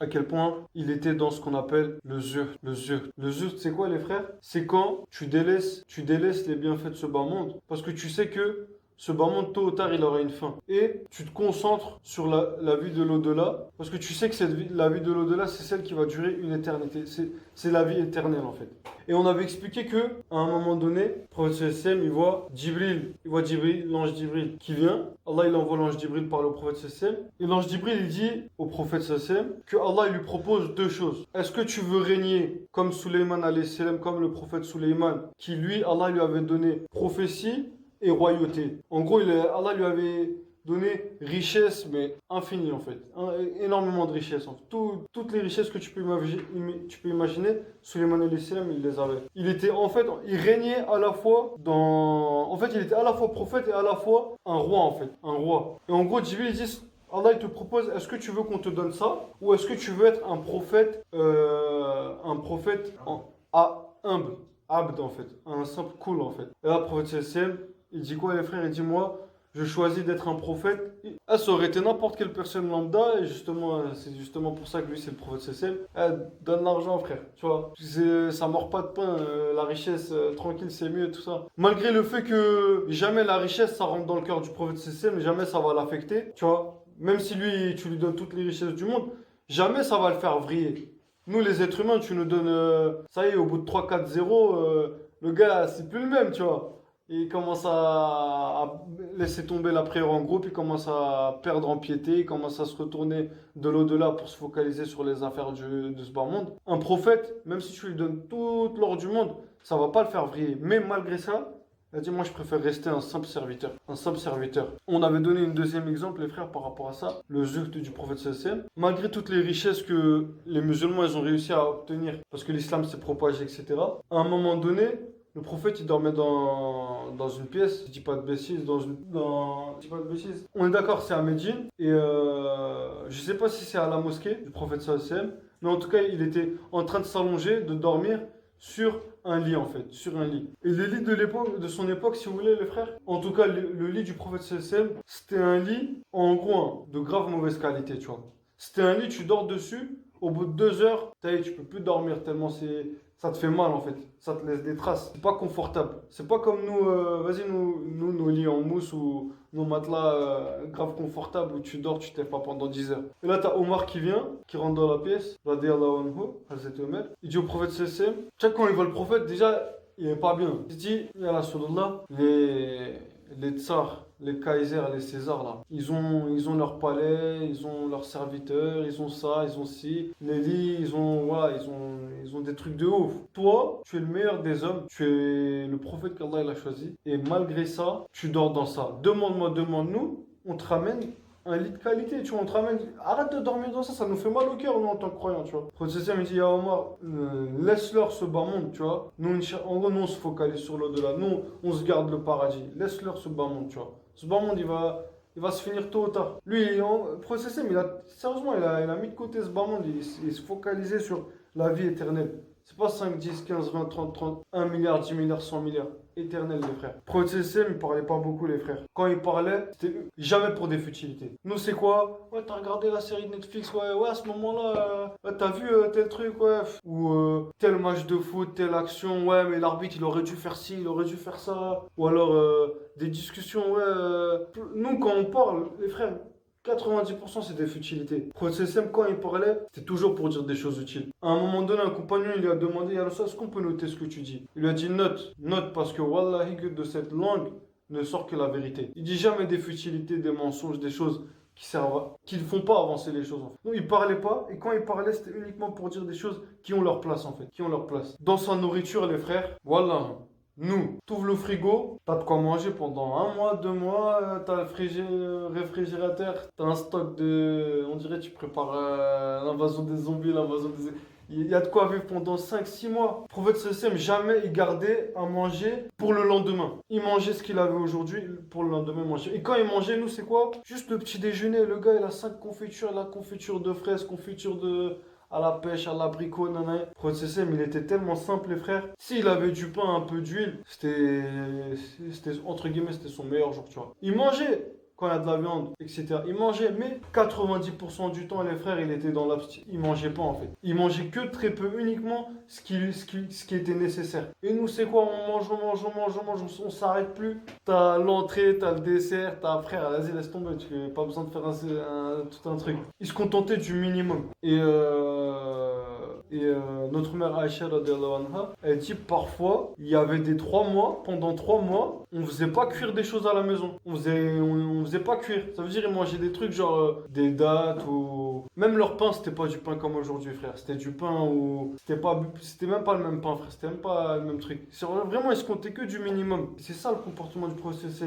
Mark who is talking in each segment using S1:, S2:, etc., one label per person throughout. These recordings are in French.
S1: à quel point il était dans ce qu'on appelle le zuhd. Le zuhd, c'est quoi les frères? C'est quand tu délaisses les bienfaits de ce bas monde parce que tu sais que ce bas monde, tôt ou tard, il aura une fin. Et tu te concentres sur la vie de l'au-delà parce que tu sais que la vie de l'au-delà, c'est celle qui va durer une éternité. C'est la vie éternelle en fait. Et on avait expliqué que à un moment donné, le prophète sallam, il voit Djibril, l'ange Djibril qui vient. Allah il envoie l'ange Djibril par le prophète sallam. Et l'ange Djibril il dit au prophète sallam que Allah il lui propose deux choses. Est-ce que tu veux régner comme Suleiman alayhi salam, comme le prophète Suleiman, qui lui, Allah lui avait donné prophétie et royauté. En gros, Allah lui avait donné richesse, mais infinie en fait. Énormément de richesses. En fait. Toutes les richesses que tu peux imaginer, Suleiman alayhi salam, il les avait. Il régnait à la fois dans... En fait, il était à la fois prophète et à la fois un roi en fait. Un roi. Et en gros, Jibril il dit, Allah il te propose, est-ce que tu veux qu'on te donne ça ou est-ce que tu veux être un prophète humble, abd en fait, un simple cool en fait. Et là, le prophète sallam, il dit quoi les frères? Il dit moi, je choisis d'être un prophète. Ah, ça aurait été n'importe quelle personne lambda et justement, c'est justement pour ça que lui c'est le prophète sallam. Donne l'argent frère, tu vois. Ça mord pas de pain, la richesse tranquille c'est mieux tout ça. Malgré le fait que jamais la richesse ça rentre dans le cœur du prophète sallam, jamais ça va l'affecter, tu vois. Même si lui, tu lui donnes toutes les richesses du monde, jamais ça va le faire vriller. Nous, les êtres humains, tu nous donnes. Ça y est, au bout de 3 4 0 le gars, c'est plus le même, tu vois. Il commence à laisser tomber la prière en groupe, il commence à perdre en piété, il commence à se retourner de l'au-delà pour se focaliser sur les affaires de ce bas monde. Un prophète, même si tu lui donnes toute l'or du monde, ça va pas le faire vriller. Mais malgré ça, il a dit, moi je préfère rester un simple serviteur. Un simple serviteur. On avait donné un deuxième exemple, les frères, par rapport à ça, le zuhd du prophète sallam. Malgré toutes les richesses que les musulmans ils ont réussi à obtenir, parce que l'islam s'est propagé, etc., à un moment donné, le prophète il dormait dans une pièce, je dis pas de bêtises, je dis pas de bêtises. On est d'accord, c'est à Médine, et je sais pas si c'est à la mosquée du prophète sallam, mais en tout cas il était en train de s'allonger, de dormir sur un lit en fait, sur un lit. Et les lits de son époque, si vous voulez les frères, en tout cas le lit du prophète sallam, c'était un lit en gros de grave mauvaise qualité, tu vois. C'était un lit, tu dors dessus, au bout de 2 heures, tu peux plus dormir tellement ça te fait mal en fait, ça te laisse des traces. C'est pas confortable. C'est pas comme nous, vas-y nos lits en mousse ou nos matelas grave confortables où tu dors, tu t'es pas pendant 10 heures. Et là t'as Omar qui vient, qui rentre dans la pièce, radiyallahu anhu, Hazrat Omer, il dit au prophète sallam, tu sais quand il voit le prophète déjà il est pas bien. Il dit, ya Rasulallah, les tsars, les Kaysers, les Césars là, ils ont leur palais, ils ont leurs serviteurs, ils ont ça, ils ont ci, les lits, voilà, ils ont des trucs de ouf. Toi, tu es le meilleur des hommes, tu es le prophète qu'Allah il a choisi, et malgré ça, tu dors dans ça. Demande-moi, demande-nous, on te ramène un lit de qualité, tu vois, on te ramène. Arrête de dormir dans ça, ça nous fait mal au cœur, nous, en tant que croyants, tu vois. Le prophète me dit, ya Omar, laisse-leur ce bas monde, tu vois. Nous, en gros, nous, on se focalise sur l'au-delà. Nous, on se garde le paradis. Laisse-leur ce bas monde, tu vois. Ce bas monde, il va se finir tôt ou tard. Lui, le prophète, sérieusement, il a mis de côté ce bas monde, il se focalisait sur la vie éternelle. C'est pas 5, 10, 15, 20, 30, 30, 1 milliard, 10 milliards, 100 milliards. Éternel, les frères. Prophète sallam, il parlait pas beaucoup, les frères. Quand il parlait, c'était jamais pour des futilités. Nous, c'est quoi? Ouais, t'as regardé la série de Netflix, ouais, à ce moment-là, t'as vu tel truc, ouais. Ou tel match de foot, telle action, ouais, mais l'arbitre, il aurait dû faire ci, il aurait dû faire ça. Ou alors, des discussions, ouais. Nous, quand on parle, les frères, 90% c'est des futilités. Le prophète sallam, quand il parlait, c'était toujours pour dire des choses utiles. À un moment donné, un compagnon il lui a demandé, ya Rasul, est-ce qu'on peut noter ce que tu dis? Il lui a dit note parce que wallahi que de cette langue ne sort que la vérité. Il dit jamais des futilités, des mensonges, des choses qui ne font pas avancer les choses en fait. Donc il parlait pas et quand il parlait c'était uniquement pour dire des choses qui ont leur place en fait, qui ont leur place. Dans sa nourriture les frères, voilà. Nous, t'ouvres le frigo, t'as de quoi manger pendant 1 mois, 2 mois, t'as le réfrigérateur, t'as un stock de... On dirait que tu prépares l'invasion des zombies, l'invasion des... Il y a de quoi vivre pendant 5 6 mois. Le prophète sallam, jamais il gardait à manger pour le lendemain. Il mangeait ce qu'il avait aujourd'hui, pour le lendemain il mangeait. Et quand il mangeait, nous c'est quoi? Juste le petit déjeuner. Le gars il a 5 confitures, la confiture de fraises, confiture de... à la pêche, à l'abricot, nanana. Le prophète sallam, il était tellement simple les frères. S'il avait du pain, un peu d'huile, c'était entre guillemets, c'était son meilleur jour, tu vois. Il mangeait. quand il y a de la viande, etc. Il mangeait, mais 90% du temps, les frères, il était dans l'abstinence. Il mangeait pas en fait. Il mangeait que très peu, uniquement ce qui était nécessaire. Et nous, c'est quoi? On mange, on mange, on mange, on mange, on s'arrête plus. T'as l'entrée, t'as le dessert, t'as frère, vas-y, laisse tomber, tu n'as pas besoin de faire tout un truc. Il se contentait du minimum. Notre mère Aïcha, radiallahu anha, elle dit parfois, il y avait des 3 mois, pendant 3 mois, on faisait pas cuire des choses à la maison. On faisait pas cuire. Ça veut dire, ils mangeaient des trucs genre des dattes ou. Même leur pain, c'était pas du pain comme aujourd'hui, frère. C'était du pain ou. C'était même pas le même pain, frère. C'était même pas le même truc. Vraiment, ils se comptaient que du minimum. C'est ça le comportement du prophète.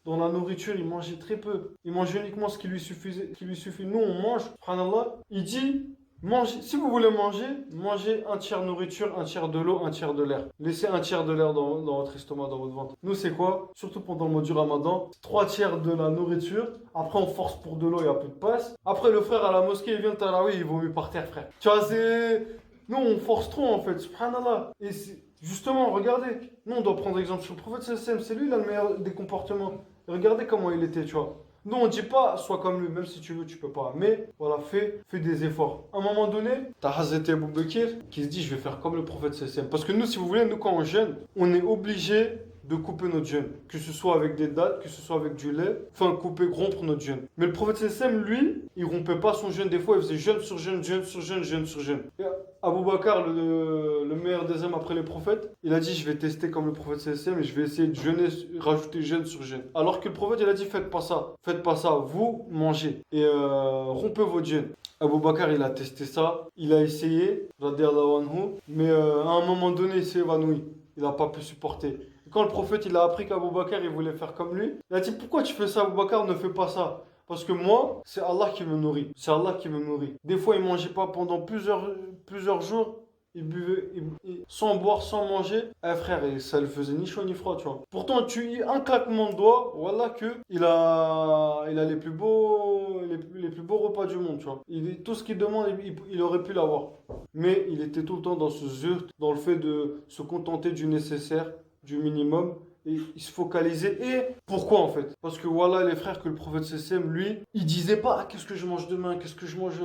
S1: Dans la nourriture, il mangeait très peu. Il mangeait uniquement ce qui lui suffisait, qui lui suffit. Nous, on mange, subhanallah. Il dit. Mangez, si vous voulez manger, mangez un tiers nourriture, un tiers de l'eau, un tiers de l'air. Laissez un tiers de l'air dans votre estomac, dans votre ventre. Nous, c'est quoi? Surtout pendant le mois du Ramadan, 3 tiers de la nourriture. Après, on force pour de l'eau, il n'y a plus de passe. Après, le frère à la mosquée, il vient de Tarawi, il vomit par terre, frère. Tu vois, c'est. Nous, on force trop, en fait, subhanallah. Et justement, regardez. Nous, on doit prendre exemple sur le prophète sallallahu alayhi wa sallam. C'est lui, là, le meilleur des comportements. Regardez comment il était, tu vois. Nous, on ne dit pas, sois comme lui, même si tu veux, tu peux pas. Mais voilà, fais des efforts. À un moment donné, t'as Hazrat Abu Bakr qui se dit, je vais faire comme le prophète sallallahu alayhi wa sallam. Parce que nous, si vous voulez, nous, quand on jeûne, on est obligé de couper notre jeûne. Que ce soit avec des dattes, que ce soit avec du lait. Enfin, rompre notre jeûne. Mais le prophète sallallahu alayhi wa sallam, lui, il rompait pas son jeûne. Des fois, il faisait jeûne sur jeûne, jeûne sur jeûne, jeûne sur jeûne. Et Abu Bakr, le meilleur des hommes après les prophètes, il a dit, je vais tester comme le prophète sallallahu alayhi wa sallam et je vais essayer de jeûner, rajouter jeûne sur jeûne. Alors que le prophète, il a dit, faites pas ça. Faites pas ça. Vous, mangez. Et rompez votre jeûne. Abu Bakr, il a testé ça. Il a essayé, radiallahu anhu, mais à un moment donné, il s'est évanoui. Il n'a pas pu supporter. Quand le prophète il a appris qu'Abou Bakr il voulait faire comme lui, il a dit pourquoi tu fais ça Abou Bakr, ne fais pas ça. Parce que moi, c'est Allah qui me nourrit. C'est Allah qui me nourrit. Des fois, il ne mangeait pas pendant plusieurs jours. Il buvait sans boire, sans manger. Eh frère, et ça le faisait ni chaud ni froid, tu vois. Pourtant, un claquement de doigts, voilà que il a les plus beaux repas du monde, tu vois. Tout ce qu'il demande, il aurait pu l'avoir. Mais il était tout le temps dans ce zurt, dans le fait de se contenter du nécessaire, du minimum. Et il se focalisait. Et pourquoi en fait? Parce que voilà les frères que le prophète sallam, lui, il disait pas ah, qu'est-ce que je mange demain, qu'est-ce que je mange.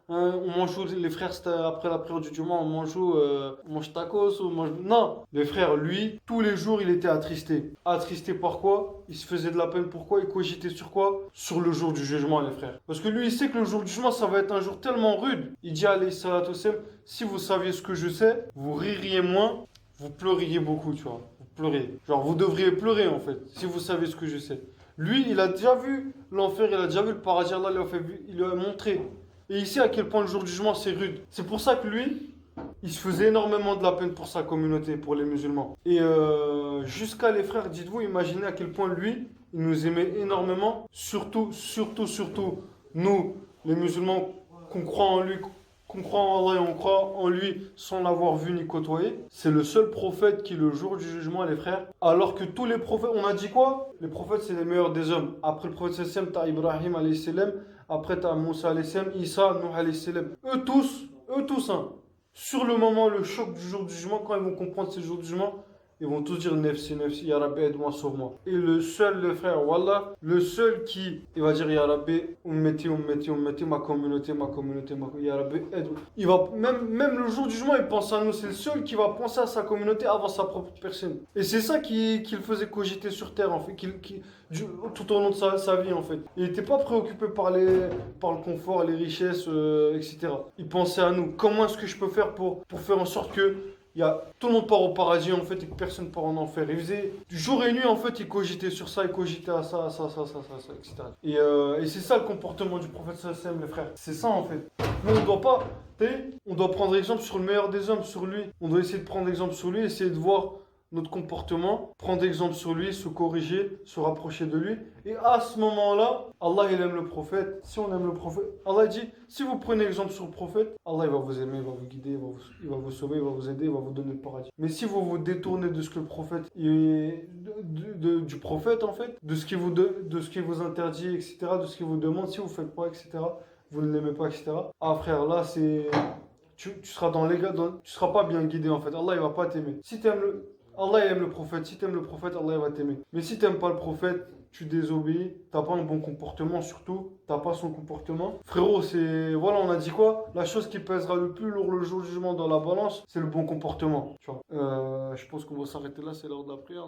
S1: On mange où les frères, c'était après la prière du Juma, on mange où on mange tacos ou on mange. Non, les frères, lui, tous les jours il était attristé. Attristé par quoi? Il se faisait de la peine. Pourquoi? Il cogitait sur quoi? Sur le jour du jugement, les frères. Parce que lui, il sait que le jour du jugement, ça va être un jour tellement rude. Il dit alayhi salatu wassalam, si vous saviez ce que je sais, vous ririez moins, vous pleuriez beaucoup, tu vois. Pleurer. Genre, vous devriez pleurer en fait, si vous savez ce que je sais. Lui, il a déjà vu l'enfer, il a déjà vu le paradis, Allah il lui a montré. Et il sait à quel point le jour du jugement c'est rude. C'est pour ça que lui, il se faisait énormément de la peine pour sa communauté, pour les musulmans. Et jusqu'à les frères, dites-vous, imaginez à quel point lui, il nous aimait énormément. Surtout, nous, les musulmans, qu'on croit en lui, qu'on croit en Allah et on croit en lui sans l'avoir vu ni côtoyé. C'est le seul prophète qui, le jour du jugement, les frères, alors que tous les prophètes, on a dit quoi? Les prophètes, c'est les meilleurs des hommes. Après le prophète sallam, t'as Ibrahim alayhi salam, après t'as Moussa alayhi salam, Isa, Nuh alayhi salam. Eux tous, hein. Sur le moment, le choc du jour du jugement, quand ils vont comprendre ce jour du jugement, ils vont tous dire Nefsi, Nefsi, Ya Rabbi, aide-moi, sauve-moi. Et le seul, le frère, Wallah, le seul qui, il va dire Ya Rabbi, ummeti, ma communauté, Ya Rabbi, aide-moi. Il va, même le jour du jugement, il pense à nous. C'est le seul qui va penser à sa communauté avant sa propre personne. Et c'est ça qui le faisait cogiter sur terre, en fait, tout au long de sa vie, en fait. Il n'était pas préoccupé par le confort, les richesses, etc. Il pensait à nous. Comment est-ce que je peux faire pour faire en sorte que tout le monde part au paradis en fait et que personne part en enfer. Il faisait du jour et nuit en fait, il cogitait sur ça, il cogitait à ça, etc. Et c'est ça le comportement du prophète sallallahu alayhi wa sallam, les frères. C'est ça en fait. Mais on doit prendre exemple sur le meilleur des hommes, sur lui. On doit essayer de prendre exemple sur lui, essayer de voir notre comportement, prendre exemple sur lui, se corriger, se rapprocher de lui. Et à ce moment-là, Allah il aime le prophète. Si on aime le prophète, Allah dit, si vous prenez exemple sur le prophète, Allah il va vous aimer, il va vous guider, il va vous sauver, il va vous aider, il va vous donner le paradis. Mais si vous vous détournez de ce que le prophète, du prophète en fait, de ce qui vous interdit, etc., de ce qu'il vous demande, si vous ne faites pas, etc., vous ne l'aimez pas, etc. Ah frère, là c'est... Tu seras tu seras pas bien guidé en fait. Allah il va pas t'aimer. Si tu aimes Allah aime le prophète. Si tu aimes le prophète, Allah va t'aimer. Mais si tu n'aimes pas le prophète, tu désobéis, t'as pas un bon comportement surtout, t'as pas son comportement. Frérot, c'est... Voilà, on a dit quoi? La chose qui pèsera le plus lourd le jour du jugement dans la balance, c'est le bon comportement. Tu vois. Je pense qu'on va s'arrêter là, c'est l'heure de la prière.